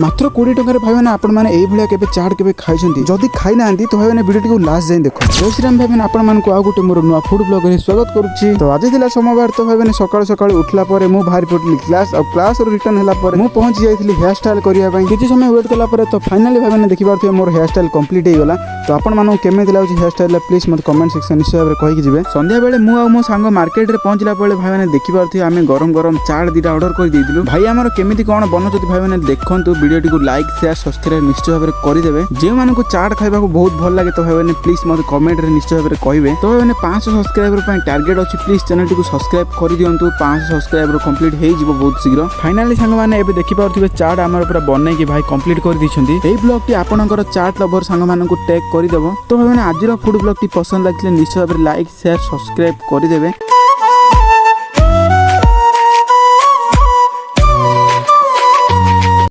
मात्र 20 टंकार भाई मैंने आपण मैंने भाया के चाट के खाई जदि खाई ना तो भाई मैंने वीडियो को लास्ट जाए देखो। जय श्री राम भाई मैंने आपण को गोटे मोर नुआ फूड ब्लॉग में स्वागत करुच्ची। तो आज थी सोमवार तो भाई मैंने सकाल सकाल उठला मु बाहरी पड़ी क्लास और क्लास रिटर्न होला मु पहुंची जाइए हेयर स्टाइल करने किसी समय वेट कला तो फाइनाली भाई मैंने देखिए मोर हेयर स्टाइल कंप्लीट हो गला। तो आपण मानू केमिति लाउची हेयर स्टाइल प्लीज मत कमेंट सेक्शन निश्चय भाव कहीकि जिवे। संध्या बेले मु आ मो सांग मार्केट रे पहुंचला बेले भाई मैंने देखि पारथि आमे गरम गरम चाट दीटा ऑर्डर कर देइदिलु। भाई हमर केमिति कोन बनउछथि भाई मैंने देखंतु वीडियो को लाइक शेयर सब्सक्राइब निश्चय भाव कर देबे। जे माने को चाट खाइबा को बहुत भल लागे तो भाई मैंने प्लीज मत कमेंट रे निश्चय भाव कहिबे। तो भाई मैंने 500 सब्सक्राइबर पय टारगेट अछि प्लीज चैनल को सब्सक्राइब कर दियंतु। 500 सब्सक्राइबर कंप्लीट हे जिवो बहुत शीघ्र। फाइनली सांग माने एबे देखि पारथिबे चाट हमर पूरा बनै कि भाई कंप्लीट कर दिछंती। एई ब्लॉग टी आपनकर चाट लवर सांग मानन को टैग कर देबो। तो भाई मैंने आज फूड ब्लॉग टी पसंद लगे निश्चय भाव लाइक शेयर सब्सक्राइब कर देबे।